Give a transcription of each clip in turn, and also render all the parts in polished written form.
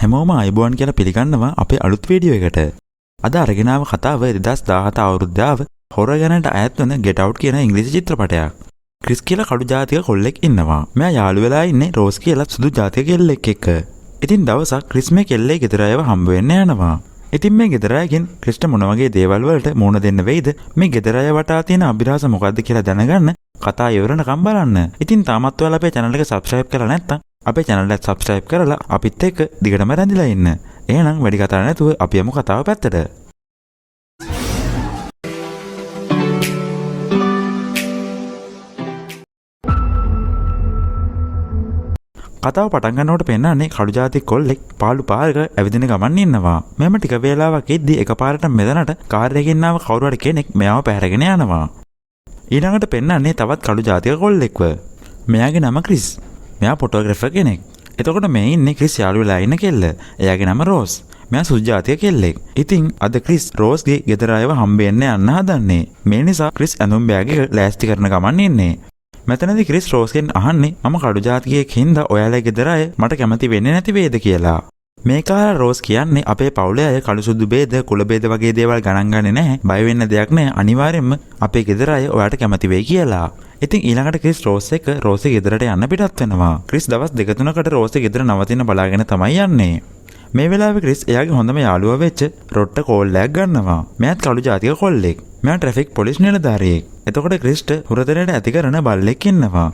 හැමෝම අයබෝන් කියලා පිළිගන්නවා අපේ අලුත් වීඩියෝ එකට. අද අරගෙන ආව කතාව 2017 අවුරුද්දාව හොරර් ගැනට අයත් වන Get Out කියන ඉංග්‍රීසි චිත්‍රපටයක්. ක්‍රිස් කියලා කළු ජාතික කොල්ලෙක් ඉන්නවා. මෙයා යාළු වෙලා ඉන්නේ රෝස් කියලා සුදු ජාතික කෙල්ලෙක් එක්ක. ඉතින් දවසක් ක්‍රිස් මේ කෙල්ලේ ගෙදර අයව හම්බ වෙන්න යනවා. ඉතින් මේ ගෙදර අයගෙන් ක්‍රිස්ට මොන වගේ දේවල් වලට මුහුණ දෙන්න වෙයිද? මේ ගෙදර අය වටා තියෙන අභිරහස මොකද්ද කියලා දැනගන්න කතා ඉවරනකම් බලන්න. ඉතින් තාමත් ඔයාලා අපේ channel එක subscribe කරලා නැත්නම් අපේ channel එක subscribe කරලා අපිත් එක්ක දිගටම රැඳිලා ඉන්න. එහෙනම් වැඩි කතා නැතුව අපි යමු කතාව පැත්තට. කතාව පටන් ගන්නකොට පෙන්නන්නේ කළු ජාතික කොල්ලෙක් පාළු පාරක ඇවිදින ගමන් ඉන්නවා. මෙම ටික වේලාවක් ඉද්දි එකපාරට මෙතනට කාර් එකකින් ආව කවුරු හරි කෙනෙක් මෙයාව පැහැරගෙන යනවා. ඊළඟට පෙන්නන්නේ තවත් කළු ජාතික කොල්ලෙක්ව. මෙයාගේ නම ක්‍රිස්. මෙයා ෆොටෝග්‍රැෆර් කෙනෙක්. එතකොට මේ ඉන්නේ ක්‍රිස් යාළු වෙලා ඉන්න කෙල්ල. එයාගේ නම රෝස්. මෙයා සුදු ජාතික කෙල්ලෙක්. ඉතින් අද ක්‍රිස් රෝස්ගේ ගෙදර අයව හම්බෙන්න යන්න හදන්නේ. මේ නිසා ක්‍රිස් ඇඳුම් බෑග් එක ලෑස්ති කරන ගමන් ඉන්නේ. මෙතනදී ක්‍රිස් රෝස්ගෙන් අහන්නේ මම කළු ජාතිකයෙක් හින්දා ඔයාලා ගෙදර අය මට කැමති වෙන්නේ නැති වේද කියලා. මේක අහලා රෝස් කියන්නේ අපේ පවුලේ අය කළු සුදු ભેද කුල ભેද වගේ දේවල් ගණන් ගන්නේ නැහැ. බය වෙන්න දෙයක් නැහැ. අනිවාර්යයෙන්ම අපේ ගෙදර අය ඔයාලට කැමති වෙයි කියලා. ඉතින් ඊළඟට ක්‍රිස් රෝස් එක්ක රෝස්ගේ ගෙදරට යන්න පිටත් වෙනවා. ක්‍රිස් දවස් 2-3කට රෝස්ගේ ගෙදර නවතින බලාගෙන තමයි යන්නේ. මේ වෙලාවේ ක්‍රිස් එයාගේ හොඳම යාළුවා වෙච්ච රොට්ට කෝල් එකක් ගන්නවා. මෙයාත් කළු ජාතික කොල්ලෙක්. මෙයා ට්‍රැෆික් පොලිස් නිලධාරියෙක්. එතකොට ක්‍රිස්ට හුරතලයට ඇති කරන බල්ලෙක් ඉන්නවා.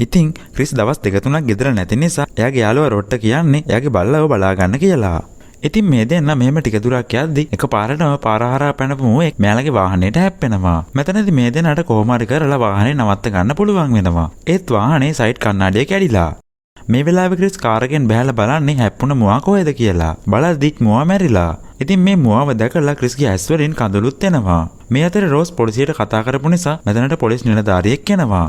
ඉතින් ක්‍රිස් දවස් 2-3ක් ගෙදර නැති නිසා එයාගේ යාළුවා රොට්ට කියන්නේ එයාගේ බල්ලව බලා ගන්න කියලා. ඉතින් මේ දෙන්න මෙහෙම ටික දුරක් යද්දි එකපාරටම පාර හරහා පැනපු මුවෙක් මෙයාලගේ වාහනේට හැප්පෙනවා. මෙතනදී මේ දෙන්නට කොහොම හරි කරලා වාහනේ නවත්ත ගන්න පුළුවන් වෙනවා. ඒත් වාහනේ සයිඩ් කණ්ණාඩිය කැඩිලා. මේ වෙලාවේ ක්‍රිස් කාර් එකෙන් බහැලා බලන්නේ හැප්පුණ මුවා කොහෙද කියලා. බලද්දි මුවා මැරිලා. ඉතින් මේ මුවාව දැකලා ක්‍රිස්ගේ ඇස් වලින් කඳුළුත් එනවා. මේ අතරේ රෝස් පොලිසියට කතා කරපු නිසා මෙතනට පොලිස් නිලධාරියෙක් එනවා.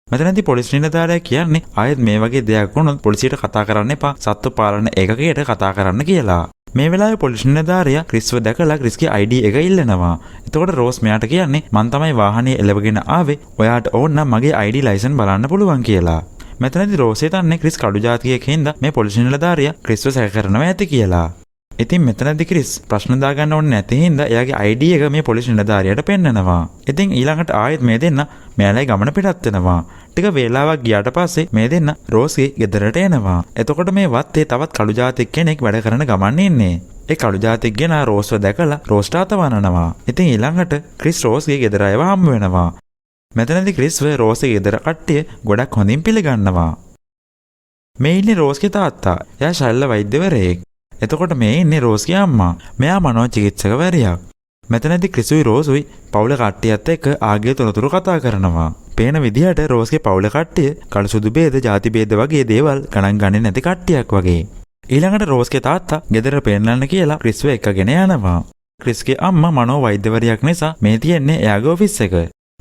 මෙතනදී පොලිස් නිලධාරියා කියන්නේ ආයෙත් මේ වගේ දෙයක් වුණොත් පොලිසියට කතා කරන්න එපා. සත්ත්ව පාලන ඒකකයට කතා කරන්න කියලා. මේ වෙලාවේ පොලිස් නිලධාරියා ක්‍රිස්ව දැකලා ක්‍රිස්ගේ ID එක ඉල්ලනවා. එතකොට රෝස් මෙයාට කියන්නේ මං තමයි වාහනේ එලවගෙන ආවේ. ඔයාට ඕන නම් මගේ ID ලයිසන් බලන්න පුළුවන් කියලා. මෙතනදී රෝස් හිතන්නේ ක්‍රිස් කළු ජාතිකයෙක් හින්දා මේ පොලිස් නිලධාරියා ක්‍රිස්ව සැක කරනවා ඇති කියලා. ඉතින් මෙතනදී ක්‍රිස් ප්‍රශ්න දාගන්න ඕනේ නැති හින්දා එයාගේ ID එක මේ පොලිස් නිලධාරියාට පෙන්නනවා. ඉතින් ඊළඟට ආයෙත් මේ දෙන්න මෙයාලයි ගමන පිටත් වෙනවා. ටික වේලාවක් ගියාට පස්සේ මේ දෙන්න රෝස්ගේ ගෙදරට එනවා. එතකොට මේ වත්තේ තවත් කළු ජාතික කෙනෙක් වැඩ කරන ගමන් ඉන්නේ. ඒ කළු ජාතික ගෙන රෝස්ව දැකලා රෝස්ට අතවනනවා. ඉතින් ඊළඟට ක්‍රිස් රෝස්ගේ ගෙදර අයව හම්බ වෙනවා. මෙතනදී ක්‍රිස්ව රෝස්ගේ ගෙදර කට්ටිය ගොඩක් හොඳින් පිළිගන්නවා. මේ ඉන්නේ රෝස්ගේ තාත්තා. එයා ශල්‍ය වෛද්‍යවරයෙක්. එතකොට මේ ඉන්නේ රෝස්ගේ අම්මා. මෙයා මනෝචිකිත්සකවරියක්. මෙතනදී ක්‍රිස්ුයි රෝසුයි පවුල කට්ටියත් එක්ක ආගේ තොරතුරු කතා කරනවා. පේන විදිහට රෝස්ගේ පවුල කට්ටිය කළු සුදු ભેද ಜಾති ભેද වගේ දේවල් ගණන් ගන්නේ නැති කට්ටියක් වගේ. ඊළඟට රෝස්ගේ තාත්තා ගෙදර පෙන්නන්න කියලා ක්‍රිස්ව එක්කගෙන යනවා. ක්‍රිස්ගේ අම්මා මනෝ වෛද්‍යවරියක් නිසා මේ තියෙන්නේ එයාගේ ඔෆිස් එක.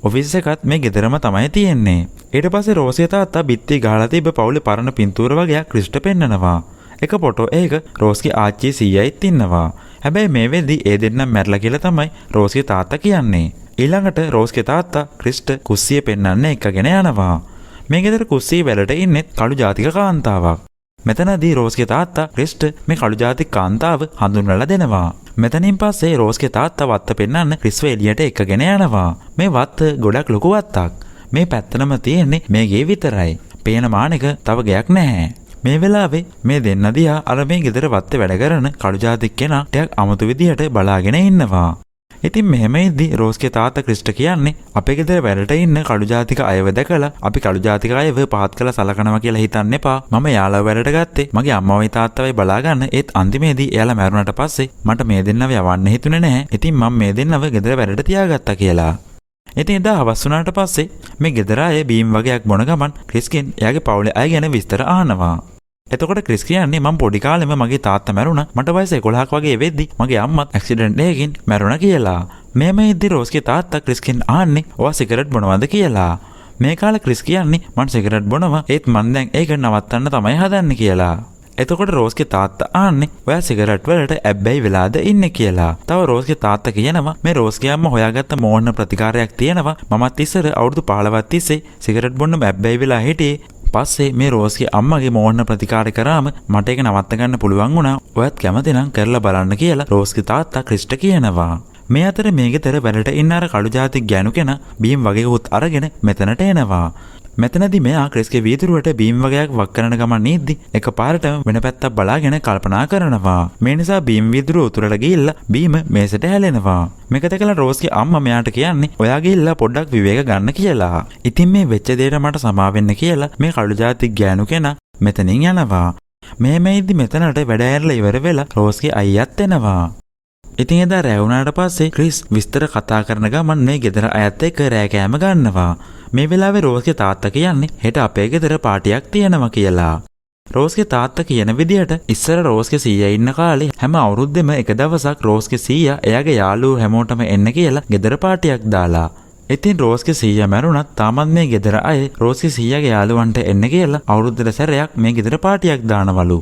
ඔෆිස් එකත් මේ ගෙදරම තමයි තියෙන්නේ. ඊට පස්සේ රෝස්ගේ තාත්තා බිත්ති ගහලා තිබ්බ පවුලේ පරණ පින්තූර වගේක් ක්‍රිස්ට පෙන්නනවා. එක ෆොටෝ එක රෝස්ගේ ආච්චි සීයායිත් ඉන්නවා. හැබැයි මේ වෙද්දි ඒ දෙන්නම් මැරලා කියලා තමයි රෝස්ගේ තාත්තා කියන්නේ. ඊළඟට රෝස්ගේ තාත්තා ක්‍රිස්ට කුස්සිය පෙන්නන්න එක්කගෙන යනවා. මේ ගෙදර කුස්සිය වලට ඉන්නේ කළු ජාතික කාන්තාවක්. මෙතනදී රෝස්ගේ තාත්තා ක්‍රිස්ට මේ කළු ජාතික කාන්තාව හඳුන්වලා දෙනවා. මෙතනින් පස්සේ රෝස්ගේ තාත්තා වත්ත පෙන්නන්න ක්‍රිස්ව එළියට එක්කගෙන යනවා. මේ වත්ත ගොඩක් ලොකු වත්තක්. මේ පැත්තනම තියෙන්නේ මේ ගේ විතරයි. පේන මානෙක තව ගයක් නැහැ. මේ වෙලාවේ මේ දෙන්න දිහා අර මේ ගෙදර වත්තේ වැඩ කරන කළු ජාතික කෙනා ටිකක් අමුතු විදිහට බලාගෙන ඉන්නවා. ඉතින් මෙහෙම ඉද්දි රෝස්ගේ තාත්තා ක්‍රිස්ට කියන්නේ අපේ ගෙදර වැඩට ඉන්න කළු ජාතික අයව දැකලා අපි කළු ජාතික අයව පහත් කළා සලකනවා කියලා හිතන්න එපා. මම යාළුවා වැඩට ගත්තේ මගේ අම්මවයි තාත්තවයි බලා ගන්න. ඒත් අන්තිමේදී එයාලා මැරුණාට පස්සේ මට මේ දෙන්නව යවන්න හිතුනේ නැහැ. ඉතින් මම මේ දෙන්නව ගෙදර වැඩට තියාගත්තා කියලා. ඉතින් එදා හවස් වුණාට පස්සේ මේ ගෙදර අය බීම් වගේක් බොන ගමන් ක්‍රිස්ගෙන් එයාගේ පවුලේ අය ගැන විස්තර අහනවා. එතකොට ක්‍රිස් කියන්නේ මම පොඩි කාලෙම මගේ තාත්තා මැරුණා. මට වයස 11ක් වගේ වෙද්දි මගේ අම්මත් ඇක්සිඩන්ට් එකකින් මැරුණා කියලා. මෙහෙම ඉද්දි රෝස්ගේ තාත්තා ක්‍රිස්ගෙන් ආන්නේ ඔයා සිගරට් බොනවද කියලා. මේ කාලේ ක්‍රිස් කියන්නේ මම සිගරට් බොනවා. ඒත් මම දැන් ඒක නවත්තන්න තමයි හදන්නේ කියලා. එතකොට රෝස්ගේ තාත්තා ආන්නේ ඔයා සිගරට් වලට ඇබ්බැහි වෙලාද ඉන්නේ කියලා. තව රෝස්ගේ තාත්තා කියනවා මේ රෝස්ගේ අම්මා හොයාගත්ත මෝහන ප්‍රතිකාරයක් තියෙනවා. මමත් ඉස්සර අවුරුදු 15ක් තිස්සේ සිගරට් බොන්න ඇබ්බැහි වෙලා හිටියේ. පස්සේ මේ රෝස්ගේ අම්මගේ මෝහන ප්‍රතිකාර කරාම මට ඒක නවත්ත ගන්න පුළුවන් වුණා. ඔයත් කැමති නම් කරලා බලන්න කියලා රෝස්ගේ තාත්තා ක්‍රිස්ට කියනවා. මේ අතර මේ ගෙදර වැඩට ඉන්න අර කළු ජාතික ගෑනු කෙනා බීම් වගේකුත් අරගෙන මෙතනට එනවා. මෙතනදී මෙයා ක්‍රිස්ගේ වීදුරුවට බීම් වගේක් වක් කරන ගමන් ඉද්දි එකපාරටම වෙන පැත්තක් බලාගෙන කල්පනා කරනවා. මේ නිසා බීම් වීදුරුව උතුරට ගිහිල්ලා බීම මේසට හැලෙනවා. මේක දැකලා රෝස්ගේ අම්මා මෙයාට කියන්නේ ඔයා ගිහිල්ලා පොඩ්ඩක් විවේක ගන්න කියලා. ඉතින් මේ වෙච්ච දෙයට මට සමා වෙන්න කියලා මේ කළු ජාතික ගෑනු කෙනා මෙතනින් යනවා. මේ ඉද්දි මෙතනට වැඩ ඇරලා ඉවර වෙලා රෝස්ගේ අයියාත් එනවා. ඉතින් එදා රැ වුණාට පස්සේ ක්‍රිස් විස්තර කතා කරන ගමන් මේ ගෙදර අයත් එක්ක රෑ කෑම ගන්නවා. මේ වෙලාවේ රෝස්ගේ තාත්තා කියන්නේ හෙට අපේ ගෙදර පාටියක් තියෙනවා කියලා. රෝස්ගේ තාත්තා කියන විදිහට ඉස්සර රෝස්ගේ සීයා ඉන්න කාලේ හැම අවුරුද්දෙම එක දවසක් රෝස්ගේ සීයා එයාගේ යාළුවෝ හැමෝටම එන්න කියලා ගෙදර පාටියක් දාලා. ඉතින් රෝස්ගේ සීයා මැරුණත් තාමත් මේ ගෙදර අය රෝස්ගේ සීයාගේ යාළුවන්ට එන්න කියලා අවුරුද්දට සැරයක් මේ ගෙදර පාටියක් දානවලු.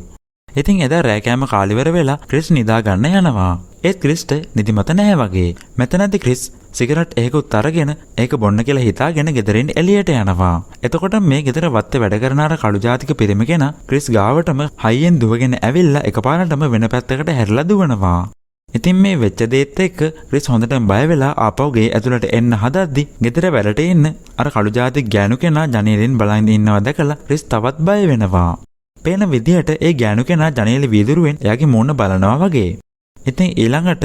ඉතින් එදා රෑ කෑම කාලිවර වෙලා ක්‍රිස් නිදා ගන්න යනවා. ඒත් ක්‍රිස්ට නිදිමත නැහැ වගේ. මෙතනදී ක්‍රිස් සිගරට් එකකුත් අරගෙන ඒක බොන්න කියලා හිතාගෙන ගෙදරින් එළියට යනවා. එතකොට මේ ගෙදර වත්තේ වැඩ කරන අර කළු ජාතික පිරිමි කෙනා ක්‍රිස් ගාවටම හයියෙන් දුවගෙන ඇවිල්ලා එකපාරටම වෙන පැත්තකට හැරිලා දුවනවා. ඉතින් මේ වෙච්ච දේත් එක්ක ක්‍රිස් හොඳටම බය වෙලා ආපහු ගේ ඇතුළට එන්න හදද්දි ගෙදර වැඩට ඉන්න අර කළු ජාතික ගෑනු කෙනා ජනේලෙන් බලන් ඉන්නවා දැකලා ක්‍රිස් තවත් බය වෙනවා. පේන විදිහට ඒ ගෑනු කෙනා ජනේලෙ වීදුරුවෙන් එයාගේ මූණ බලනවා වගේ. ඉතින් ඊළඟට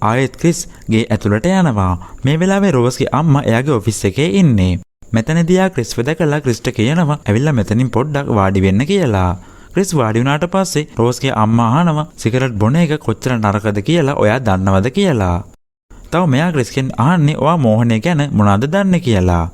ආයෙත් ක්‍රිස් ගේ ඇතුළට යනවා. මේ වෙලාවේ රෝස්ගේ අම්මා එයාගේ ඔෆිස් එකේ ඉන්නේ. මෙතනදී ආ ක්‍රිස්ව දැකලා ක්‍රිස්ට කියනවා ඇවිල්ලා මෙතනින් පොඩ්ඩක් වාඩි වෙන්න කියලා. ක්‍රිස් වාඩි වුණාට පස්සේ රෝස්ගේ අම්මා අහනවා සිගරට් බොන එක කොච්චර නරකද කියලා ඔයා දන්නවද කියලා. තව මෙයා ක්‍රිස්ගෙන් අහන්නේ ඔයා මෝහනය ගැන මොනවද දන්නේ කියලා.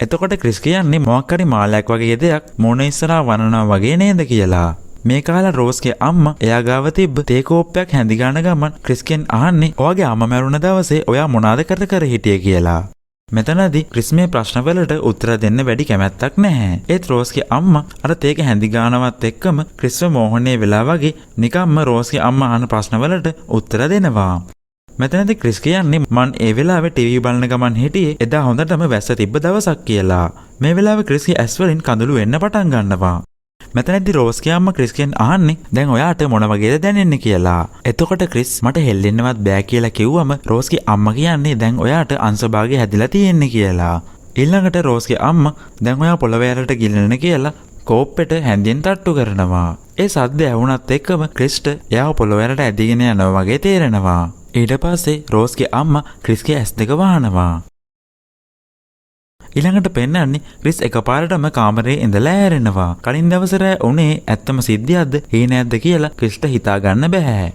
එතකොට ක්‍රිස් කියන්නේ මොකක් හරි මාලයක් වගේ දෙයක් මෝන ඉස්සරහා වනනවා වගේ නේද කියලා. මේ කාලා රෝස්ගේ අම්මා එයා ගාව තිබ්බ තේ කෝප්පයක් හැඳි ගන්න ගමන් ක්‍රිස්ගෙන් අහන්නේ ඔයාගේ අම්මා මැරුණ දවසේ ඔයා මොනවද කර හිටියේ කියලා. මෙතනදී ක්‍රිස් මේ ප්‍රශ්නවලට උත්තර දෙන්න වැඩි කැමැත්තක් නැහැ. ඒත් රෝස්ගේ අම්මා අර තේක හැඳි ගන්නවත් එක්කම ක්‍රිස්ව මෝහනේ වෙලා වගේ නිකම්ම රෝස්ගේ අම්මා අහන ප්‍රශ්නවලට උත්තර දෙනවා. මෙතනදී ක්‍රිස් කියන්නේ මං ඒ වෙලාවේ ටීවී බලන ගමන් හිටියේ එදා හොඳටම වැස්ස තිබ්බ දවසක් කියලා. මේ වෙලාවේ ක්‍රිස්ගේ ඇස් වලින් කඳුළු එන්න පටන් ගන්නවා. මෙතනදී රෝස්ගේ අම්මා ක්‍රිස්ගෙන් අහන්නේ දැන් ඔයාට මොන වගේද දැනෙන්නේ කියලා. එතකොට ක්‍රිස් මට හෙල්ලෙන්නවත් බෑ කියලා කිව්වම රෝස්ගේ අම්මා කියන්නේ දැන් ඔයාට අංශභාගය හැදිලා තියෙන්නේ කියලා. ඊළඟට රෝස්ගේ අම්මා දැන් ඔයා පොළවේ ඇරට ගිලෙන්න කියලා කෝප්පෙට හැන්දියෙන් තට්ටු කරනවා. ඒ සද්ද ඇහුණත් එක්කම ක්‍රිස්ට එයාව පොළවේ ඇරට ඇදගෙන යනවා වගේ තේරෙනවා. ඊට පස්සේ රෝස්ගේ අම්මා ක්‍රිස්ගේ ඇස් දෙක වහනවා. ඊළඟට පෙන්නන්නේ ක්‍රිස් එකපාරටම කාමරේ ඉඳලා ඇරෙනවා. කලින් දවසට උනේ ඇත්තම සිද්ධියක්ද හීනයක්ද කියලා ක්‍රිස්ට හිතා ගන්න බෑ.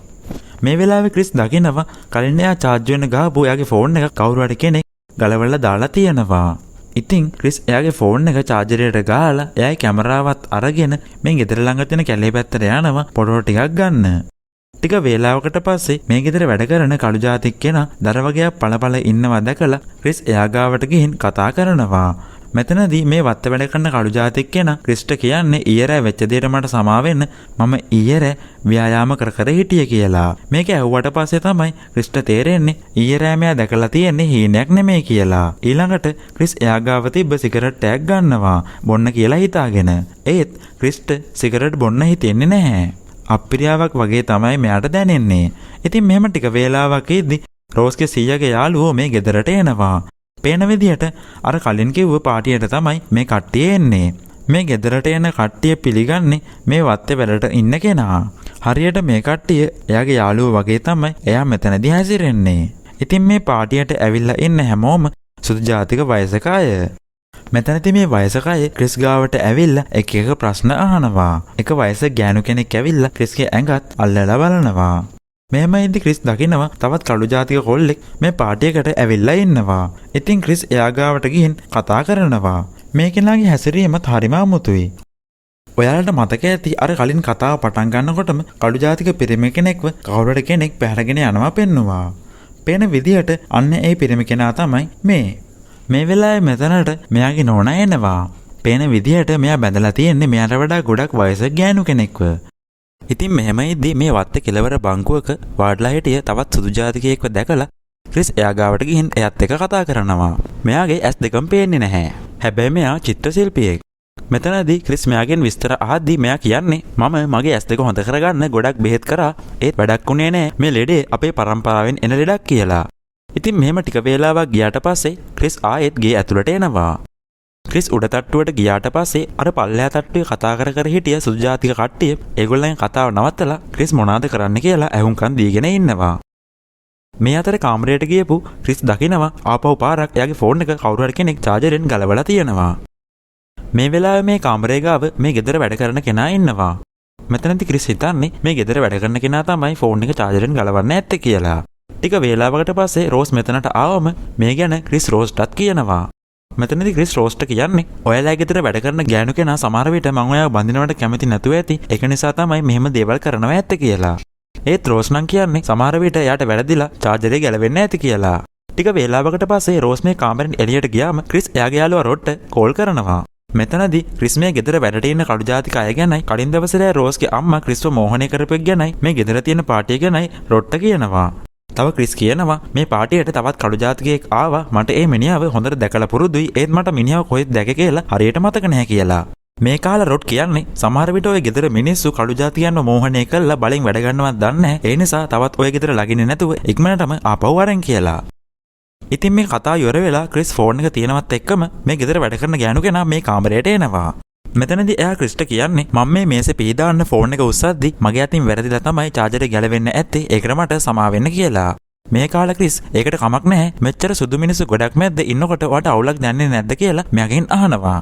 මේ වෙලාවේ ක්‍රිස් දකිනවා කලින් එයා charge වෙන්න ගහපු එයාගේ ෆෝන් එක කවුරු හරි කෙනෙක් ගලවලා දාලා තියෙනවා. ඉතින් ක්‍රිස් එයාගේ ෆෝන් එක චාර්ජරයට ගහලා එයාගේ කැමරාවත් අරගෙන මේ ගෙදර ළඟ තියෙන කැලේ පැත්තට යනවා ෆොටෝ ටිකක් ගන්න. ටික වේලාවකට පස්සේ මේ ගෙදර වැඩ කරන කළු ජාතික කෙනා දර වගේක් පළපළ ඉන්නවා දැකලා ක්‍රිස් එයා ගාවට ගිහින් කතා කරනවා. මෙතනදී මේ වත්ත වැඩ කරන කළු ජාතික කෙනා ක්‍රිස්ට කියන්නේ ඊයරෑ වෙච්ච දෙයට මට සමා වෙන්න මම ඊයරෑ ව්‍යායාම කර හිටියේ කියලා. මේක ඇහුවට පස්සේ තමයි ක්‍රිස්ට තේරෙන්නේ ඊයරෑ මෙයා දැකලා තියෙන්නේ හීනයක් නෙමෙයි කියලා. ඊළඟට ක්‍රිස් එයා ගාව තිබ්බ සිගරට් එකක් ගන්නවා බොන්න කියලා හිතාගෙන. ඒත් ක්‍රිස්ට සිගරට් බොන්න හිතෙන්නේ නැහැ. අප්‍රියාවක් වගේ තමයි මෙයාට දැනෙන්නේ. ඉතින් මෙහෙම ටික වේලාවක් ඉද්දි රෝස්ගේ සීයාගේ යාළුවෝ මේ ගෙදරට එනවා. පේන විදිහට අර කලින් කිව්ව පාටියට තමයි මේ කට්ටිය එන්නේ. මේ ගෙදරට එන කට්ටිය පිළිගන්නේ මේ වත්තේ වැඩට ඉන්න කෙනා. හරියට මේ කට්ටිය එයාගේ යාළුවෝ වගේ තමයි එයා මෙතනදී හැසිරෙන්නේ. ඉතින් මේ පාටියට ඇවිල්ලා ඉන්න හැමෝම සුදු ජාතික වයසක අය. මෙතනදී මේ වයසක අය ක්‍රිස් ගාවට ඇවිල්ලා එක එක ප්‍රශ්න අහනවා. එක වයසක ගෑනු කෙනෙක් ඇවිල්ලා ක්‍රිස්ගේ ඇඟත් අල්ලලා බලනවා. මෙහෙමයිදී ක්‍රිස් දකිනවා තවත් කළු ජාතික කොල්ලෙක් මේ පාටියකට ඇවිල්ලා ඉන්නවා. ඉතින් ක්‍රිස් එයා ගාවට ගිහින් කතා කරනවා. මේ කෙනාගේ හැසිරීමත් හරිම අමුතුයි. ඔයාලට මතක ඇති අර කලින් කතාව පටන් ගන්නකොටම කළු ජාතික පිරිමි කෙනෙක්ව කවුරුහරි කෙනෙක් පැහැරගෙන යනවා පෙන්නවා. පේන විදිහට අන්න ඒ පිරිමි කෙනා තමයි මේ. මේ වෙලාවේ මෙතනට මෙයාගේ නෝනා එනවා. පේන විදිහට මෙයා බැඳලා තියෙන්නේ මෙයාට වඩා ගොඩක් වයසක ගෑනු කෙනෙක්ව. ඉතින් මෙහෙමයිදී මේ වත්තේ කෙළවර බංකුවක වාඩිලා හිටිය තවත් සුදු ජාතිකයෙක්ව දැකලා ක්‍රිස් එයා ගාවට ගිහින් එයාත් එක්ක කතා කරනවා. මෙයාගේ ඇස් දෙකම පේන්නේ නැහැ. හැබැයි මෙයා චිත්‍ර ශිල්පියෙක්. මෙතනදී ක්‍රිස් මෙයාගෙන් විස්තර අහද්දී මෙයා කියන්නේ මම මගේ ඇස් දෙක හොඳ කරගන්න ගොඩක් බෙහෙත් කරා ඒත් වැඩක් වුණේ නෑ මේ ලෙඩේ අපේ පරම්පරාවෙන් එන ලෙඩක් කියලා. ඉතින් මෙහෙම ටික වේලාවක් ගියාට පස්සේ ක්‍රිස් ආයෙත් ගේ ඇතුළට එනවා. ක්‍රිස් උඩ තට්ටුවට ගියාට පස්සේ අර පල්ලෙහා තට්ටුවේ කතා කර හිටිය සුදු ජාතික කට්ටිය ඒගොල්ලන්ගේ කතාව නවත්තලා ක්‍රිස් මොනවාද කරන්න කියලා ඇහුම්කන් දීගෙන ඉන්නවා. මේ අතර කාමරයට ගියපු ක්‍රිස් දකිනවා ආපහු පාරක් එයාගේ ෆෝන් එක කවුරු හරි කෙනෙක් චාර්ජරෙන් ගලවලා තියෙනවා. මේ වෙලාවේ මේ කාමරේ ගාව මේ ගෙදර වැඩ කරන කෙනා ඉන්නවා. මෙතනදී ක්‍රිස් හිතන්නේ මේ ගෙදර වැඩ කරන කෙනා තමයි ෆෝන් එක චාර්ජරෙන් ගලවන්න ඇත්තේ කියලා. ටික වේලාවකට පස්සේ රෝස් මෙතනට ආවම මේ ගැන ක්‍රිස් රෝස්ටත් කියනවා. මෙතනදී ක්‍රිස් රෝස්ට කියන්නේ ඔයාලා ගෙදර වැඩ කරන ගෑනු කෙනා සමහර විට මම ඔයාව බඳිනවට කැමති නැතුව ඇති. ඒක නිසා තමයි මෙහෙම දේවල් කරනවා ඇත්තේ කියලා. ඒත් රෝස් නම් කියන්නේ සමහර විට එයාට වැරදිලා චාර්ජරේ ගැලවෙන්නේ නැති කියලා. ටික වේලාවකට පස්සේ රෝස් මේ කාමරෙන් එළියට ගියාම ක්‍රිස් එයාගේ යාළුවා රොඩ්ට කෝල් කරනවා. මෙතනදී ක්‍රිස් මේ ගෙදර වැඩට ඉන්න කළු ජාතික අය ගැනයි කලින් දවසේ රෝස්ගේ අම්මා ක්‍රිස්ව මෝහනය කරපු එක ගැනයි මේ ගෙදර තියෙන පාටිය ගැනයි රොඩ්ට කියනවා. තව ක්‍රිස් කියනවා මේ පාටියට තවත් කළු ජාතිකයෙක් ආවා මට ඒ මිනිහව හොඳට දැකලා පුරුදුයි ඒත් මට මිනිහව කොහෙද දැක කියලා හරියට මතක නැහැ කියලා. මේ කාලා රොඩ් කියන්නේ සමහර විට ඔය ගෙදර මිනිස්සු කළු ජාතිකයන්ව මෝහනය කරලා බලෙන් වැඩ ගන්නවත් දන්නේ නැහැ. ඒ නිසා තවත් ඔය ගෙදර ලගින්නේ නැතුව ඉක්මනටම ආපහු අරන් කියලා. ඉතින් මේ කතාව ඉවර වෙලා ක්‍රිස් ෆෝන් එක තියෙනවත් එක්කම මේ ගෙදර වැඩ කරන ගෑනු කෙනා මේ කාමරයට එනවා. මෙතනදී එයා ක්‍රිස්ට කියන්නේ මම මේ මේසේ පීදාන්න ෆෝන් එක උස්සද්දි මගේ අතින් වැරදිලා තමයි චාර්ජරේ ගැලවෙන්න ඇත්තේ ඒකට මට සමා වෙන්න කියලා. මේ කාලා ක්‍රිස් ඒකට කමක් නැහැ මෙච්චර සුදු මිනිස්සු ගොඩක් මැද්ද ඉන්නකොට ඔයාට අවුලක් දැනෙන්නේ නැද්ද කියලා මෙයාගෙන් අහනවා.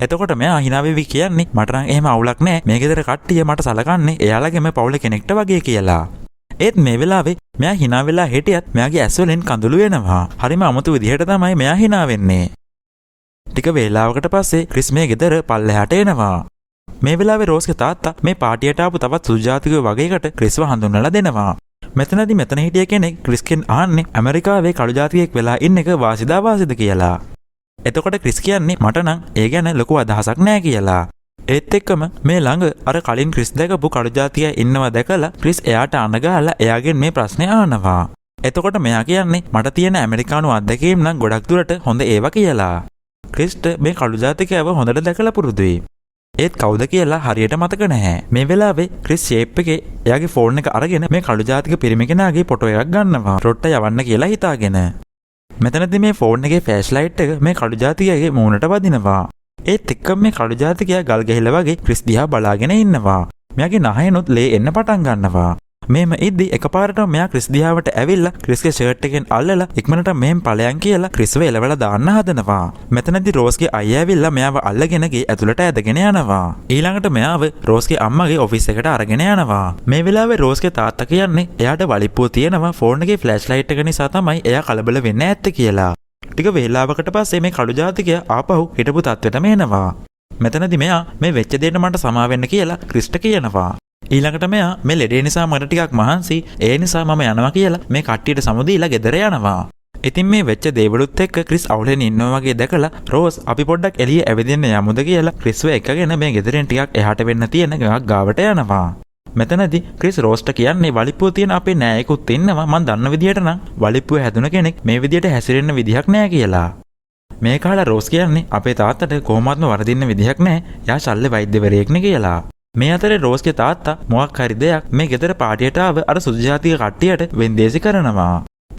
එතකොට මෙයා hina වෙවි කියන්නේ මට නම් එහෙම අවුලක් නැහැ මේ ගෙදර කට්ටිය මට සලකන්නේ එයාලගේම පවුලේ කෙනෙක්ට වගේ කියලා. ඒත් මේ වෙලාවේ මෙයා hina වෙලා හිටියත් මෙයාගේ ඇස් වලින් කඳුළු වෙනවා. හරිම අමුතු විදිහට තමයි මෙයා hina වෙන්නේ. ටික වේලාවකට පස්සේ ක්‍රිස් මේ ගෙදර පල්ලෙහාට එනවා. මේ වෙලාවේ රෝස්ගේ තාත්තා මේ පාටියට ආපු තවත් සුජාතිකයෝ වගේකට ක්‍රිස්ව හඳුන්වලා දෙනවා. මෙතනදී මෙතන හිටිය කෙනෙක් ක්‍රිස්ගෙන් අහන්නේ ඇමරිකාවේ කළු ජාතිකයෙක් වෙලා ඉන්න එක වාසිද කියලා. එතකොට ක්‍රිස් කියන්නේ මට නම් ඒ ගැන ලොකු අදහසක් නැහැ කියලා. ඒත් එක්කම මේ ළඟ අර කලින් ක්‍රිස් දැකපු කළු ජාතිකයා ඉන්නවා දැකලා ක්‍රිස් එයාට අනගාලා එයාගෙන් මේ ප්‍රශ්නේ අහනවා. එතකොට මෙයා කියන්නේ මට තියෙන ඇමරිකානු අත්දැකීම් නම් ගොඩක් දුරට හොඳ ඒවා කියලා. ක්‍රිස්ට මේ කළු ජාතිකයව හොඳට දැකලා පුරුදුයි. ඒත් කවුද කියලා හරියට මතක නැහැ. මේ වෙලාවේ ක්‍රිස් ෂේප් එකේ එයාගේ ෆෝන් එක අරගෙන මේ කළු ජාතික පිරිමි කෙනාගේ ෆොටෝ එකක් ගන්නවා. රොට්ට යවන්න කියලා හිතාගෙන. මෙතනදී මේ ෆෝන් එකේ ෆ්ලෑෂ් ලයිට් එක මේ කළු ජාතිකයාගේ මූණට වදිනවා. ඒත් එක්කම මේ කළු ජාතිකයා ගල් ගැහිලා වගේ ක්‍රිස් දිහා බලාගෙන ඉන්නවා. මෙයාගේ නහයනොත් ලේ එන්න පටන් ගන්නවා. මේම ඉද්දි එකපාරටම මෙයා ක්‍රිස් දිහාවට ඇවිල්ලා ක්‍රිස්ගේ ෂර්ට් එකෙන් අල්ලලා ඉක්මනට මෙහෙන් ඵලයන් කියලා ක්‍රිස්ව එලවලා දාන්න හදනවා. මෙතනදී රෝස්ගේ අයියා ඇවිල්ලා මෙයාව අල්ලගෙන ගේ ඇතුළට ඇදගෙන යනවා. ඊළඟට මෙයාව රෝස්ගේ අම්මගේ ඔෆිස් එකට අරගෙන යනවා. මේ වෙලාවේ රෝස්ගේ තාත්තා කියන්නේ එයාට වලිප්පුව තියෙනවා ෆෝන් එකේ ෆ්ලෑෂ් ලයිට් එක නිසා තමයි එයා කලබල වෙන්නේ ඇත්තේ කියලා. ටික වේලාවකට පස්සේ මේ කළු ජාතිකයා ආපහු හිටපු තත්වෙටම එනවා. මෙතනදී මෙයා මේ වෙච්ච දෙයට මට සමා වෙන්න කියලා ක්‍රිස්ට කියනවා. ඊළඟට මෙයා මේ ලෙඩේ නිසා මට ටිකක් මහන්සි ඒ නිසා මම යනවා කියලා මේ කට්ටියට සමුදීලා ගෙදර යනවා. ඉතින් මේ වෙච්ච දේවලුත් එක්ක ක්‍රිස් අවුලෙන් ඉන්නවා වගේ දැකලා රෝස් අපි පොඩ්ඩක් එළිය ඇවිදින්න යමුද කියලා ක්‍රිස්ව එකගෙන මේ ගෙදරින් ටිකක් එහාට වෙන්න තියෙන ගඟක් ගාවට යනවා. මෙතනදී ක්‍රිස් රෝස්ට කියන්නේ වලිප්පුව තියෙන අපේ නෑයෙකුත් ඉන්නවා මං දන්න විදියට නම් වලිප්පුව හැදුන කෙනෙක් මේ විදියට හැසිරෙන්න විදිහක් නෑ කියලා. මේ කාලා රෝස් කියන්නේ අපේ තාත්තට කොහොමත්ම වරදින්න විදිහක් නෑ යා ශල්්‍ය වෛද්‍යවරයෙක්නේ කියලා. මේ අතරේ රෝස්ගේ තාත්තා මොකක් හරි දෙයක් මේ ගෙදර පාටියට ආව අර සුදු ජාතික කට්ටියට වෙන්දේසි කරනවා.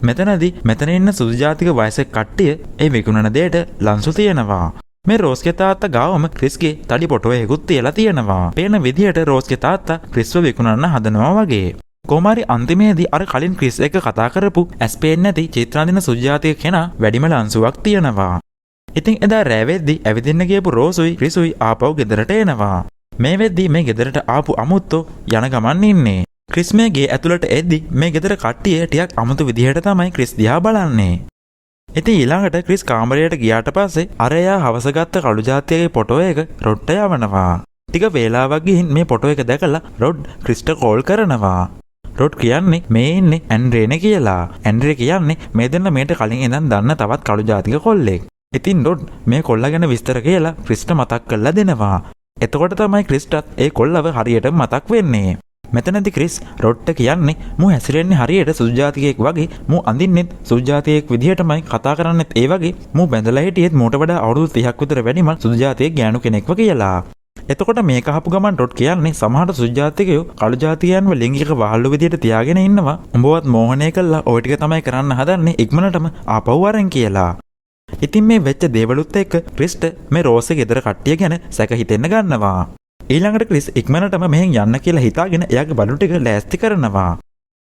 මෙතනදී මෙතන ඉන්න සුදු ජාතික වයසක කට්ටිය ඒ විකුණන දෙයට ලන්සු තියනවා. මේ රෝස්ගේ තාත්තා ගාවම ක්‍රිස්ගේ තඩි ෆොටෝ එකකුත් තියලා තියෙනවා. පේන විදිහට රෝස්ගේ තාත්තා ක්‍රිස්ව විකුණන්න හදනවා වගේ. කොහොමරි අන්තිමේදී අර කලින් ක්‍රිස් එක කතා කරපු ඇස් පේන්නේ නැති චිත්‍රාන්දින සුදු ජාතික කෙනා වැඩිම ලන්සුවක් තියනවා. ඉතින් එදා රෑ වෙද්දි ඇවිදින්න ගියපු රෝසුයි ක්‍රිසුයි ආපහු ගෙදරට එනවා. මේ වෙද්දී මේ ගෙදරට ආපු අමුත්තෝ යන ගමන් ඉන්නේ. ක්‍රිස් මේ ගේ ඇතුළට එද්දි මේ ගෙදර කට්ටිය ටිකක් අමුතු විදිහට තමයි ක්‍රිස් දිහා බලන්නේ. ඉතින් ඊළඟට ක්‍රිස් කාමරයට ගියාට පස්සේ අර එයා හවස ගත්ත කළු ජාතිකගේ ෆොටෝ එක රොඩ්ට යවනවා. ටික වේලාවක් ගිහින් මේ ෆොටෝ එක දැකලා රොඩ් ක්‍රිස්ට කෝල් කරනවා. රොඩ් කියන්නේ මේ ඉන්නේ ඇන්ඩ්‍රේනේ කියලා. ඇන්ඩ්‍රේ කියන්නේ මේ දෙන්න මේට කලින් ඉඳන් දන්න තවත් කළු ජාතික කොල්ලෙක්. ඉතින් රොඩ් මේ කොල්ලා ගැන විස්තර කියලා ක්‍රිස්ට මතක් කරලා දෙනවා. එතකොට තමයි ක්‍රිස්ටත් ඒ කොල්ලව හරියට මතක් වෙන්නේ. මෙතනදි ක්‍රිස් රොඩ්ට කියන්නේ මූ හැසිරෙන්නේ හරියට සුදු ජාතිකයෙක් වගේ මූ අඳින්නෙත් සුදු ජාතිකයෙක් විදිහටමයි කතා කරන්නෙත් ඒ වගේ මූ බැඳලා හිටියෙත් මූට වඩා අවුරුදු 30ක් විතර වැඩිමල් සුදු ජාතිකයෙක් ගෑනු කෙනෙක්ව කියලා. එතකොට මේක අහපු ගමන් රොඩ් කියන්නේ සමහර සුදු ජාතිකයෝ කළු ජාතිකයන්ව ලිංගික වහල්ලු විදිහට තියාගෙන ඉන්නවා. උඹවත් මෝහනය කළා ඔය ටික තමයි කරන්න හදන්නේ ඉක්මනටම ආපහු අරන් කියලා. ඉතින් මේ වෙච්ච දේවලුත් එක්ක ක්‍රිස්ට මේ රෝස්ගේ ගෙදර කට්ටිය ගැන සැක හිතෙන්න ගන්නවා. ඊළඟට ක්‍රිස් ඉක්මනටම මෙහෙන් යන්න කියලා හිතාගෙන එයාගේ බඩු ටික ලෑස්ති කරනවා.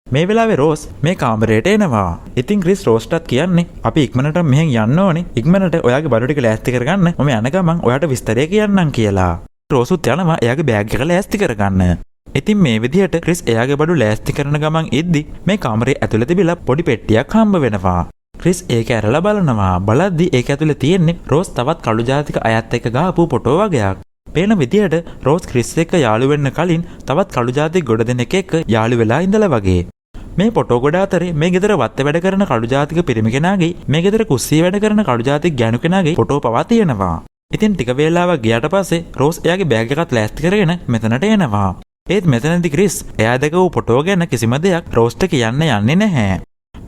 මේ වෙලාවේ රෝස් මේ කාමරයට එනවා. ඉතින් ක්‍රිස් රෝස්ටත් කියන්නේ අපි ඉක්මනට මෙහෙන් යන්න ඕනේ. ඉක්මනට ඔයාගේ බඩු ටික ලෑස්ති කරගන්න. මම යන ගමන් ඔයාට විස්තරය කියන්නම් කියලා. රෝසුත් යනවා එයාගේ බෑග් එක ලෑස්ති කරගන්න. ඉතින් මේ විදිහට ක්‍රිස් එයාගේ බඩු ලෑස්ති කරන ගමන් ඉද්දි මේ කාමරේ ඇතුළේ තිබිලා පොඩි පෙට්ටියක් හම්බ වෙනවා. ක්‍රිස් ඒක ඇරලා බලනවා. බලද්දි ඒක ඇතුළේ තියෙන්නේ රෝස් තවත් කළු ජාතික අයත් එක්ක ගහපු ෆොටෝ වගේක්. පේන විදිහට රෝස් ක්‍රිස් එක්ක යාළු වෙන්න කලින් තවත් කළු ජාතික ගොඩ දෙනෙක් එක්ක යාළු වෙලා ඉඳලා වගේ. මේ ෆොටෝ ගොඩ අතරේ මේ ගෙදර වත්තේ වැඩ කරන කළු ජාතික පිරිමි කෙනාගේ මේ ගෙදර කුස්සියේ වැඩ කරන කළු ජාතික ගෑනු කෙනාගේ ෆොටෝ පවා තියෙනවා. ඉතින් ටික වේලාවක් ගියාට පස්සේ රෝස් එයාගේ බෑග් එකත් ලෑස්ති කරගෙන මෙතනට එනවා. ඒත් මෙතනදී ක්‍රිස් එයා දැකපු ෆොටෝ ගැන කිසිම දෙයක් රෝස්ට කියන්න යන්නේ නැහැ.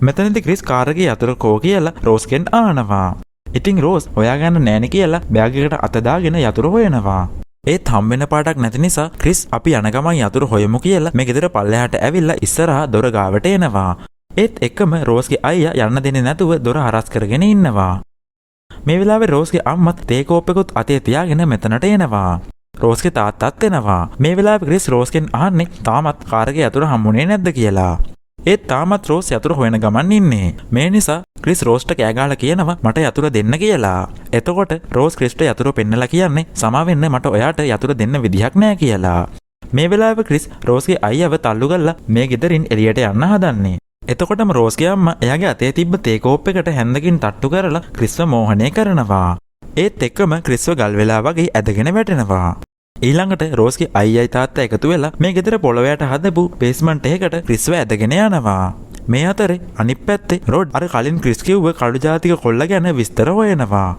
මෙතනදී ක්‍රිස් කාර් එකේ යතුරු කෝ කියලා රෝස්ගෙන් අහනවා. ඉතින් රෝස් හොයාගන්න නෑනේ කියලා බෑග් එකට අත දාගෙන යතුරු හොයනවා. ඒත් හම්බෙන පාටක් නැති නිසා ක්‍රිස් අපි යන ගමන් යතුරු හොයමු කියලා මේ ගෙදර පල්ලෙහාට ඇවිල්ලා ඉස්සරහා දොර ගාවට එනවා. ඒත් එක්කම රෝස්ගේ අයියා යන්න දෙන්නේ නැතුව දොර හරස් කරගෙන ඉන්නවා. මේ වෙලාවේ රෝස්ගේ අම්මත් තේ කෝප් එකකුත් අතේ තියාගෙන මෙතනට එනවා. රෝස්ගේ තාත්තත් එනවා. මේ වෙලාවේ ක්‍රිස් රෝස්ගෙන් අහන්නේ තාමත් කාර් එකේ යතුරු හම්බුනේ නැද්ද කියලා. ඒත් තාමත් රෝස් යතුරු හොයන ගමන් ඉන්නේ. මේ නිසා ක්‍රිස් රෝස්ට කෑ ගහලා කියනවා මට යතුරු දෙන්න කියලා. එතකොට රෝස් ක්‍රිස්ට යතුරු පෙන්නලා කියන්නේ සමා වෙන්න මට ඔයාට යතුරු දෙන්න විදිහක් නෑ කියලා. මේ වෙලාවේ ක්‍රිස් රෝස්ගේ අයියව තල්ලු කරලා මේ ගෙදරින් එළියට යන්න හදන්නේ. එතකොටම රෝස්ගේ අම්මා එයාගේ අතේ තිබ්බ තේ කෝප් එකට හැන්දකින් තට්ටු කරලා ක්‍රිස්ව මෝහනය කරනවා. ඒත් එක්කම ක්‍රිස්ව ගල් වෙලා වගේ ඇදගෙන වැටෙනවා. ඊළඟට රෝස්ගේ අයියයි තාත්තා එකතු වෙලා මේ ගෙදර පොළොවයට හදපු බේස්මන්ට් එකකට ක්‍රිස්ව ඇදගෙන යනවා. මේ අතරේ අනිත් පැත්තේ රොඩ් අර කලින් ක්‍රිස් කිව්ව කළු ජාතික කොල්ල ගැන විස්තර හොයනවා.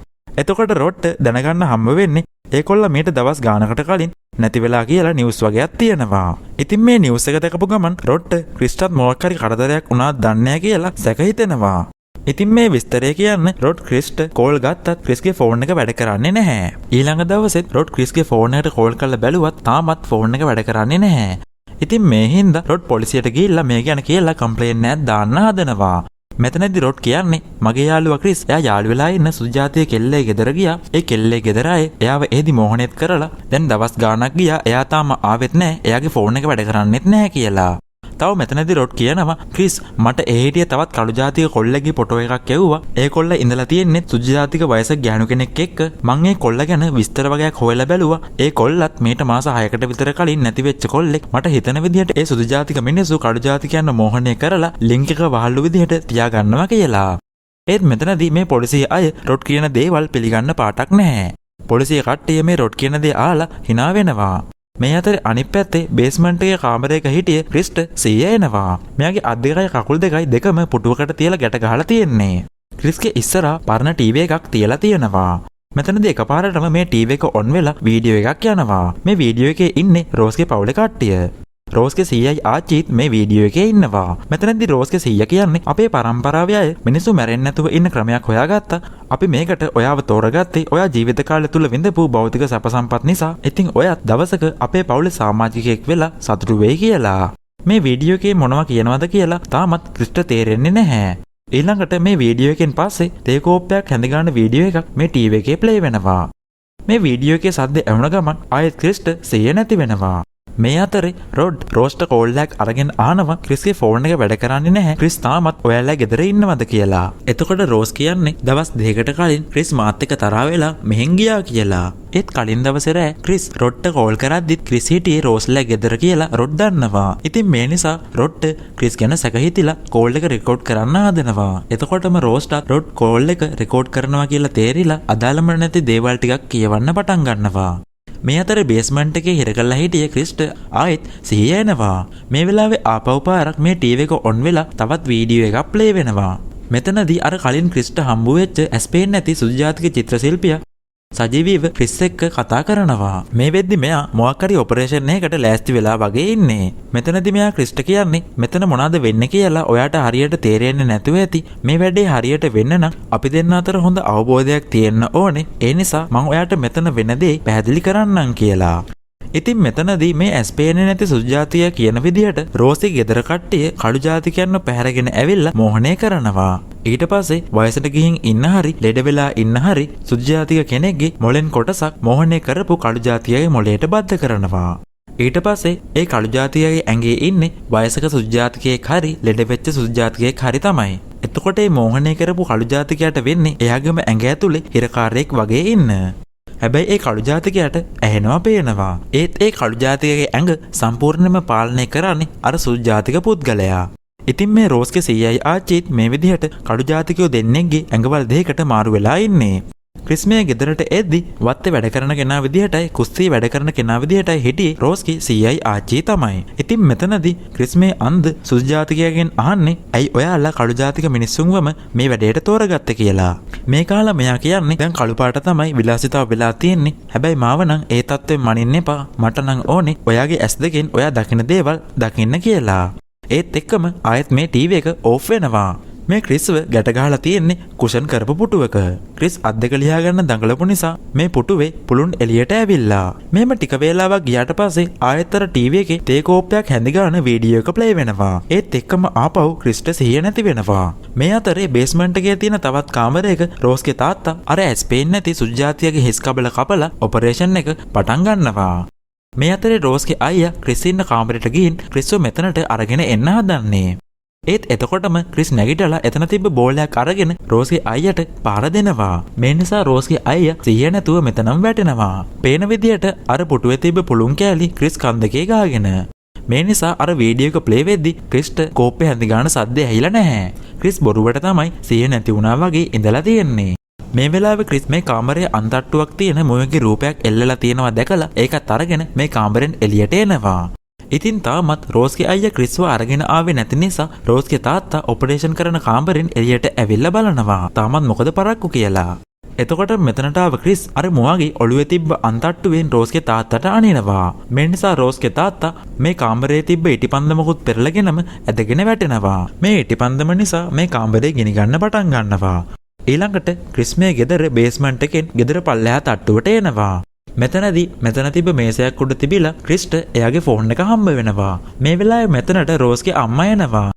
එතකොට රොඩ්ට දැනගන්න හම්බ වෙන්නේ ඒ කොල්ල මීට දවස් ගානකට කලින් නැති වෙලා කියලා නිවුස් වගේක් තියෙනවා. ඉතින් මේ නිවුස් එක දැකපු ගමන් රොඩ්ට ක්‍රිස්ටත් මොකක් හරි කරදරයක් වුණාද දන්නේ නැහැ කියලා සැක හිතෙනවා. ඉතින් මේ විස්තරය කියන්න රොඩ් ක්‍රිස්ට කෝල් ගත්තත් ක්‍රිස්ගේ ෆෝන් එක වැඩ කරන්නේ නැහැ. ඊළඟ දවසෙත් රොඩ් ක්‍රිස්ගේ ෆෝන් එකට කෝල් කරලා බැලුවත් තාමත් ෆෝන් එක වැඩ කරන්නේ නැහැ. ඉතින් මේ හින්දා රොඩ් පොලිසියට ගිහිල්ලා මේ ගැන කියලා කම්ප්ලේන්ට් එකක් දාන්න හදනවා. මෙතනදී රොඩ් කියන්නේ මගේ යාළුවා ක්‍රිස් එයා යාළු වෙලා ඉන්න සුජාතිය කෙල්ලේ ගෙදර ගියා. ඒ කෙල්ලේ ගෙදර අය එයාව එහෙදි මෝහනෙත් කරලා දැන් දවස් ගාණක් ගියා එයා තාම ආවෙත් නැහැ. එයාගේ ෆෝන් එක වැඩ කරන්නේත් නැහැ කියලා. තව මෙතනදී රොඩ් කියනවා ක්‍රිස් මට ඒ හිටිය තවත් කළු ජාතික කොල්ලෙක්ගේ ෆොටෝ එකක් එව්වා. ඒ කොල්ල ඉඳලා තියෙන්නේ සුදු ජාතික වයසක ගෑනු කෙනෙක් එක්ක. මං ඒ කොල්ල ගැන විස්තර වගේක් හොයලා බැලුවා. ඒ කොල්ලත් මීට මාස 6කට විතර කලින් නැති වෙච්ච කොල්ලෙක්. මට හිතන විදිහට ඒ සුදු ජාතික මිනිස්සු කළු ජාතිකයන්ව මෝහනය කරලා ලින්ක් එක වහල්ලු විදිහට තියාගන්නවා කියලා. ඒත් මෙතනදී මේ පොලිසිය අය රොඩ් කියන දේවල් පිළිගන්න පාටක් නැහැ. පොලිසිය කට්ටිය මේ රොඩ් කියන දේ අහලා hina වෙනවා. මේ අතරේ අනිත් පැත්තේ බේස්මන්ට් එකේ කාමරයක හිටිය ක්‍රිස්ට සීයා එනවා. මෙයාගේ අත් දෙකයි කකුල් දෙකයි දෙකම පුටුවකට තියලා ගැට ගහලා තියෙන්නේ. ක්‍රිස්ගේ ඉස්සරහා පරණ ටීවී එකක් තියලා තියෙනවා. මෙතනදී එකපාරටම මේ ටීවී එක ඔන් වෙලා වීඩියෝ එකක් යනවා. මේ වීඩියෝ එකේ ඉන්නේ රෝස්ගේ පවුලේ කට්ටිය. රෝස්ගේ සීයයි ආච්චිත් මේ වීඩියෝ එකේ ඉන්නවා. මෙතනදී රෝස්ගේ සීයා කියන්නේ අපේ පරම්පරාවේ අය මිනිස්සු මැරෙන්නේ නැතුව ඉන්න ක්‍රමයක් හොයාගත්තා. අපි මේකට ඔයාව තෝරගත්තේ ඔයා ජීවිත කාලය තුල විඳපු භෞතික සැප සම්පත් නිසා. ඉතින් ඔයත් දවසක අපේ පවුලේ සමාජිකයෙක් වෙලා සතුටු වෙයි කියලා. මේ වීඩියෝ එකේ මොනවා කියනවද කියලා තාමත් ක්‍රිස්ට තේරෙන්නේ නැහැ. ඊළඟට මේ වීඩියෝ එකෙන් පස්සේ තේ කෝප්පයක් හැඳ ගන්න වීඩියෝ එකක් මේ ටීවී එකේ ප්ලේ වෙනවා. මේ වීඩියෝ එකේ සද්ද ඇහුණ ගමන් ආයෙත් ක්‍රිස්ට සීය නැති වෙනවා. මේ අතරේ රොඩ් රෝස්ට කෝල් එකක් අරගෙන අහනවා ක්‍රිස්ගේ ෆෝන් එක වැඩ කරන්නේ නැහැ. ක්‍රිස් තාමත් ඔයාලා ගෙදර ඉන්නවද කියලා. එතකොට රෝස් කියන්නේ දවස් දෙකකට කලින් ක්‍රිස් මාත් එක්ක තරහා වෙලා මෙහෙන් ගියා කියලා. ඒත් කලින් දවසේ රෑ ක්‍රිස් රොඩ්ට කෝල් කරද්දිත් ක්‍රිස් හිටියේ රෝස්ලා ගෙදර කියලා රොඩ් දන්නවා. ඉතින් මේ නිසා රොඩ්ට ක්‍රිස් ගැන සැක හිතිලා කෝල් එක රෙකෝඩ් කරන්න හදනවා. එතකොටම රෝස්ට රොඩ් කෝල් එක රෙකෝඩ් කරනවා කියලා තේරිලා අදාළම නැති දේවල් ටිකක් කියවන්න පටන් ගන්නවා. මේ අතර බේස්මන්ට් එකේ හිර කරලා හිටිය ක්‍රිස්ට ආයෙත් සිහිය එනවා. මේ වෙලාවේ ආපහු පාරක් මේ ටීවී එක ඔන් වෙලා තවත් වීඩියෝ එකක් ප්ලේ වෙනවා. මෙතනදී අර කලින් ක්‍රිස්ට හම්බු වෙච්ච ඇස් පේන්නේ නැති සුදු ජාතික චිත්‍ර ශිල්පියා සජීවීව ක්‍රිස් එක්ක කතා කරනවා. මේ වෙද්දි මෙයා මොකක් හරි ඔපරේෂන් එකකට ලෑස්ති වෙලා වගේ ඉන්නේ. මෙතනදි මෙයා ක්‍රිස්ට කියන්නේ මෙතන මොනවද වෙන්නේ කියලා ඔයාට හරියට තේරෙන්නේ නැතුව ඇති. මේ වැඩේ හරියට වෙන්න නම් අපි දෙන්න අතර හොඳ අවබෝධයක් තියෙන්න ඕනේ. ඒ නිසා මම ඔයාට මෙතන වෙන දේ පැහැදිලි කරන්නම් කියලා. ඉතින් මෙතනදී මේ ඇස් පේන්නේ නැති සුජාතිය කියන විදිහට රෝසි ගෙදර කට්ටිය කළු ජාතිකයන්ව පැහැරගෙන ඇවිල්ලා මෝහනය කරනවා. ඊට පස්සේ වයසට ගිහින් ඉන්න හරි ලෙඩ වෙලා ඉන්න හරි සුජාතික කෙනෙක්ගේ මොලෙන් කොටසක් මෝහනය කරපු කළු ජාතියගේ මොලයට බද්ධ කරනවා. ඊට පස්සේ ඒ කළු ජාතියගේ ඇඟේ ඉන්නේ වයසක සුජාතිකයෙක් හරි ලෙඩ වෙච්ච සුජාතිකයෙක් හරි තමයි. එතකොට මේ මෝහනය කරපු කළු ජාතිකයාට වෙන්නේ එයාගේම ඇඟ ඇතුලේ හිරකාරයෙක් වගේ ඉන්න. හැබැයි ඒ කළු ජාතිකයාට ඇහෙනවා පේනවා. ඒත් ඒ කළු ජාතිකගේ ඇඟ සම්පූර්ණයෙන්ම පාලනය කරන්නේ අර සුදු ජාතික පුද්ගලයා. ඉතින් මේ රෝස්ගේ සීයයි ආච්චිත් මේ විදිහට කළු ජාතිකයෝ දෙන්නෙක්ගේ ඇඟවල දෙකකට මාරු වෙලා ඉන්නේ. ක්‍රිස් මේ ගෙදරට එද්දි වත්තේ වැඩ කරන කෙනා විදිහටයි කුස්සියේ වැඩ කරන කෙනා විදිහටයි හිටියේ රෝස්ගේ සීයයි ආච්චි තමයි. ඉතින් මෙතනදී ක්‍රිස් මේ අන්ධ සුදු ජාතිකයගෙන් අහන්නේ ඇයි ඔයාලා කළු ජාතික මිනිස්සුන්වම මේ වැඩේට තෝරගත්තේ කියලා. මේ කාලා මෙයා කියන්නේ දැන් කළු පාට තමයි විලාසිතාව වෙලා තියෙන්නේ. හැබැයි මාව නම් ඒ තත්ත්වෙන් මනින්න එපා. මට නම් ඕනේ ඔයාගේ ඇස් දෙකෙන් ඔයා දකින දේවල් දකින්න කියලා. ඒත් එක්කම ආයෙත් මේ ටීවී එක ඕෆ් වෙනවා. මේ ක්‍රිස්ව ගැට ගහලා තියෙන්නේ කුෂන් කරපු පුටුවක. ක්‍රිස් අත් දෙක ලියා ගන්න දඟලපු නිසා මේ පුටුවේ පුළුන් එළියට ඇවිල්ලා. මේම ටික වේලාවක් ගියාට පස්සේ ආයෙත්තර ටීවී එකේ තේ කෝප්පයක් හැඳි ගන්න වීඩියෝ එක ප්ලේ වෙනවා. ඒත් එක්කම ආපහු ක්‍රිස්ට සිහිය නැති වෙනවා. මේ අතරේ බේස්මන්ට් එකේ තියෙන තවත් කාමරයක රෝස්ගේ තාත්තා අර ඇස් පේන්නේ නැති සුජාතියගේ හිස් කබල කපලා ඔපරේෂන් එක පටන් ගන්නවා. මේ අතරේ රෝස්ගේ අයියා ක්‍රිස් ඉන්න කාමරයට ගිහින් ක්‍රිස්ව මෙතනට අරගෙන එන්න හදන්නේ. ඒත් එතකොටම ක්‍රිස් නැගිටලා එතන තිබ්බ බෝලයක් අරගෙන රෝස්ගේ අයියට පාර දෙනවා. මේ නිසා රෝස්ගේ අයියා සිහිය නැතුව මෙතනම වැටෙනවා. පේන විදියට අර පුටුවේ තිබ්බ පුළුන් කෑලි ක්‍රිස් කන් දෙකේ ගාගෙන. මේ නිසා අර වීඩියෝ එක ප්ලේ වෙද්දි ක්‍රිස්ට කෝප්පේ හැඳි ගන්න සද්දේ ඇහිලා නැහැ. ක්‍රිස් බොරුවට තමයි සිහිය නැති වුණා වගේ ඉඳලා තියෙන්නේ. මේ වෙලාවේ ක්‍රිස් මේ කාමරයේ අන්තට්ටුවක් තියෙන මොයගේ රූපයක් එල්ලලා තියෙනවා දැකලා ඒකත් අරගෙන මේ කාමරෙන් එළියට එනවා. ඉතින් තාමත් රෝස්ගේ අයියා ක්‍රිස්ව අරගෙන ආවේ නැති නිසා රෝස්ගේ තාත්තා ඔපරේෂන් කරන කාමරෙන් එළියට ඇවිල්ලා බලනවා. තාමත් මොකද පරක්කු කියලා. එතකොට මෙතනට ආව ක්‍රිස් අර මොයාගේ ඔළුවේ තිබ්බ අන්තට්ටුවෙන් රෝස්ගේ තාත්තට අනිනවා. මේ නිසා රෝස්ගේ තාත්තා මේ කාමරයේ තිබ්බ ඉටිපන්දමකුත් පෙරලගෙනම ඇදගෙන වැටෙනවා. මේ ඉටිපන්දම නිසා මේ කාමරේ ගිනි ගන්න පටන් ගන්නවා. ඊළඟට ක්‍රිස් මේ ගෙදර බේස්මන්ට් එකෙන් ගෙදර පල්ලෙහා තට්ටුවට එනවා. මෙතන තිබ්බ මේසයක් උඩ තිබිලා ක්‍රිස්ට එයාගේ ෆෝන් එක හම්බ වෙනවා. මේ වෙලාවේ මෙතනට රෝස්ගේ අම්මා එනවා.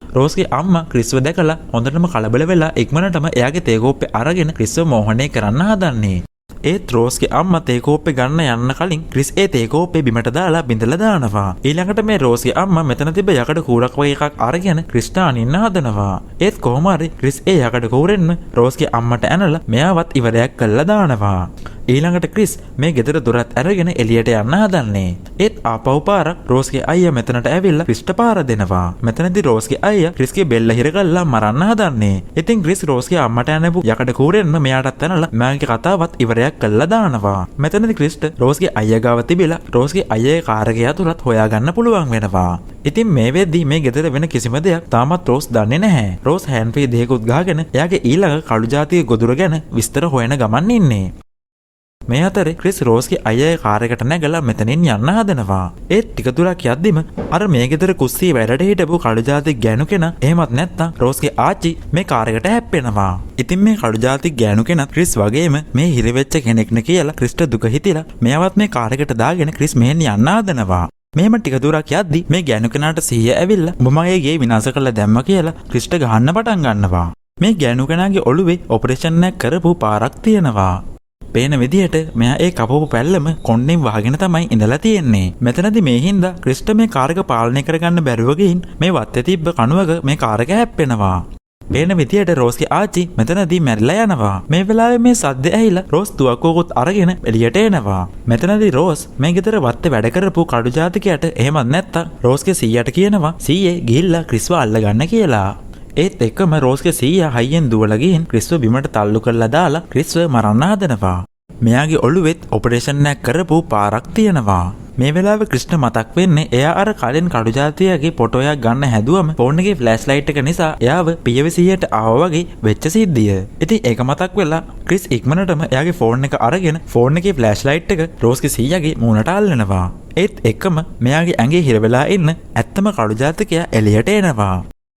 රෝස්ගේ අම්මා ක්‍රිස්ව දැකලා හොඳටම කලබල වෙලා ඉක්මනටම එයාගේ තේ කෝප්පේ අරගෙන ක්‍රිස්ව මෝහනය කරන්න හදන්නේ. ඒත් රෝස්ගේ අම්මා තේ කෝප්පේ ගන්න යන්න කලින් ක්‍රිස් ඒ තේ කෝප්පේ බිමට දාලා බිඳලා දානවා. ඊළඟට මේ රෝස්ගේ අම්මා මෙතන තිබ්බ යකඩ කූරක් වගේ එකක් අරගෙන ක්‍රිස්ට අනින්න හදනවා. ඒත් කොහොම හරි ක්‍රිස් ඒ යකඩ කූරෙන්ම රෝස්ගේ අම්මට ඇනලා මෙයාවත් ඉවරයක් කළා දානවා. ඊළඟට ක්‍රිස් මේ ගෙදර දොරත් අරගෙන එළියට යන්න හදන්නේ. ඒත් ආපහු පාරක් රෝස්ගේ අයියා මෙතනට ඇවිල්ලා ක්‍රිස්ට පාර දෙනවා. මෙතනදී රෝස්ගේ අයියා ක්‍රිස්ගේ බෙල්ල හිරගල්ලා මරන්න හදන්නේ. ඉතින් ක්‍රිස් රෝස්ගේ අම්මට ඇනපු යකඩ කූරෙන්ම මෙයාටත් ඇනලා මෙයාගේ කතාවත් ඉවරයක් කළා දානවා. මෙතනදී ක්‍රිස්ට රෝස්ගේ අයියා ගාව තිබිලා රෝස්ගේ අයියාගේ කාර් එක යතුරත් හොයාගන්න පුළුවන් වෙනවා. ඉතින් මේ වෙද්දී මේ ගෙදර වෙන කිසිම දෙයක් තාමත් රෝස් දන්නේ නැහැ. රෝස් හෑන්ඩ් ෆ්‍රී දෙකකුත් ගහගෙන එයාගේ ඊළඟ කළු ජාතික ගොදුර ගැන විස්තර හොයන ගමන් ඉන්නේ. මේ අතරේ ක්‍රිස් රෝස්ගේ අයියාගේ කාර් එකට නැගලා මෙතනින් යන්න හදනවා. ඒත් ටික දුරක් යද්දිම අර මේ ගෙදර කුස්සියේ වැඩට හිටපු කළු ජාතික ගෑනු කෙනා එහෙමත් නැත්තම් රෝස්ගේ ආච්චි මේ කාර් එකට හැප්පෙනවා. ඉතින් මේ කළු ජාතික ගෑනු කෙනා ක්‍රිස් වගේම මේ හිරවෙච්ච කෙනෙක් නේ කියලා ක්‍රිස්ට දුක හිතිලා මෙයාවත් මේ කාර් එකට දාගෙන ක්‍රිස් මෙහෙන් යන්න හදනවා. මෙහෙම ටික දුරක් යද්දි මේ ගෑනු කෙනාට සිහිය ඇවිල්ලා උඹ මගේ ගේ විනාශ කරලා දැම්මා කියලා ක්‍රිස්ට ගහන්න පටන් ගන්නවා. මේ ගෑනු කෙනාගේ ඔළුවේ ඔපරේෂන් එකක් කරපු පාරක් තියෙනවා. පේන විදිහට මෙයා ඒ කපපු පැල්ලම කොණ්ඩෙන් වහගෙන තමයි ඉඳලා තියෙන්නේ. මෙතනදී මේ හින්දා ක්‍රිස්ට මේ කාර් එක පාලනය කරගන්න බැරුව ගිහින් මේ වත්තේ තිබ්බ කණුවක මේ කාර් එක හැප්පෙනවා. පේන විදිහට රෝස්ගේ ආච්චි මෙතනදී මැරිලා යනවා. මේ වෙලාවේ මේ සද්ද ඇහිලා රෝස් තුවක්කුවකුත් අරගෙන එළියට එනවා. මෙතනදී රෝස් මේ ගෙදර වත්තේ වැඩ කරපු කඩු ජාතිකයට එහෙමත් නැත්තම් රෝස්ගේ සීයාට කියනවා සීයේ ගිහිල්ලා ක්‍රිස්ව අල්ලගන්න කියලා. ඒත් එක්කම රෝස්ගේ සීයා හයියෙන් දුවලා ගිහින් ක්‍රිස්ව බිමට තල්ලු කරලා දාලා ක්‍රිස්ව මරන්න හදනවා. මෙයාගේ ඔළුවෙත් ඔපරේෂන් එකක් කරපු පාරක් තියෙනවා. මේ වෙලාවේ ක්‍රිස්ට මතක් වෙන්නේ එයා අර කලින් කඩු ජාතියගේ ෆොටෝ එකක් ගන්න හැදුවම ෆෝන් එකේ ෆ්ලෑෂ් ලයිට් එක නිසා එයාව පියවිසියට ආවා වගේ වෙච්ච සිද්ධිය. ඉතින් ඒක මතක් වෙලා ක්‍රිස් ඉක්මනටම එයාගේ ෆෝන් එක අරගෙන ෆෝන් එකේ ෆ්ලෑෂ් ලයිට් එක රෝස්ගේ සීයාගේ මූණට අල්ලනවා. ඒත් එක්කම මෙයාගේ ඇඟේ හිර වෙලා ඉන්න ඇත්තම කඩු ජාතිකයා එළියට එනවා.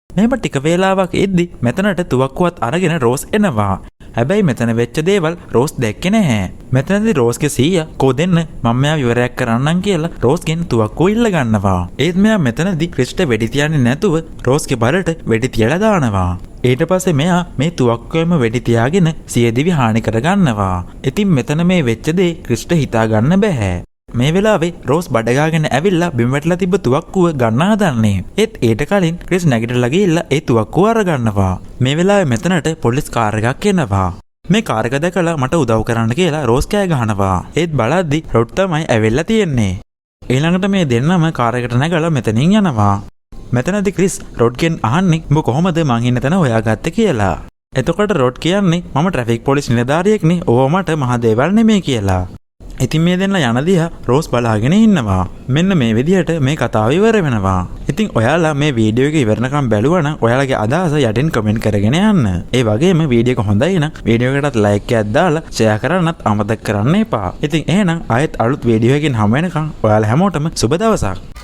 මෙහෙම ටික වේලාවක් ඉද්දි මෙතනට තුවක්කුවත් අරගෙන රෝස් එනවා. හැබැයි මෙතන වෙච්ච දේවල් රෝස් දැක්කේ නැහැ. මෙතනදී රෝස්ගේ සීයා කෝ දෙන්න මම මෙයා විවරයක් කරන්නම් කියලා රෝස්ගෙන් තුවක්කුව ඉල්ල ගන්නවා. ඒත් මෙයා මෙතනදී ක්‍රිස්ට වෙඩි තියන්නේ නැතුව රෝස්ගේ බඩට වෙඩි තියලා දානවා. ඊට පස්සේ මෙයා මේ තුවක්කුවෙම වෙඩි තියාගෙන සියදිවි හානි කර ගන්නවා. ඉතින් මෙතන මේ වෙච්ච දේ ක්‍රිස්ට හිතා ගන්න බෑ. මේ වෙලාවේ රෝස් බඩගාගෙන ඇවිල්ලා බිම වැටලා තිබ්බ තුවක්කුව ගන්න හදන්නේ. ඒත් ඊට කලින් ක්‍රිස් නැගිටලා ගිහිල්ලා ඒ තුවක්කුව අරගන්නවා. මේ වෙලාවේ මෙතනට පොලිස් කාර් එකක් එනවා. මේ කාර් එක දැකලා මට උදව් කරන්න කියලා රෝස් කෑ ගහනවා. ඒත් බලද්දි රොඩ් තමයි ඇවිල්ලා තියෙන්නේ. ඊළඟට මේ දෙන්නම කාර් එකට නැගලා මෙතනින් යනවා. මෙතනදී ක්‍රිස් රොඩ්ගෙන් අහන්නේ උඹ කොහොමද මං ඉන්න තැන හොයාගත්තේ කියලා. එතකොට රොඩ් කියන්නේ මම ට්‍රැෆික් පොලිස් නිලධාරියෙක්නේ. ඕව මට මහ දේවල් නෙමෙයි කියලා. ඉතින් මේ දෙන්න යන දිහා රෝස් බලාගෙන ඉන්නවා. මෙන්න මේ විදිහට මේ කතාව ඉවර වෙනවා. ඉතින් ඔයාලා මේ වීඩියෝ එක ඉවරනකම් බැලුවා නම් ඔයාලගේ අදහස යටින් කමෙන්ට් කරගෙන යන්න. ඒ වගේම වීඩියෝ එක හොඳයි නම් වීඩියෝ එකටත් ලයික් එකක් දාලා ෂෙයා කරන්නත් අමතක කරන්න එපා. ඉතින් එහෙනම් ආයෙත් අලුත් වීඩියෝ එකකින් හමු වෙනකම් ඔයාලා හැමෝටම සුබ දවසක්.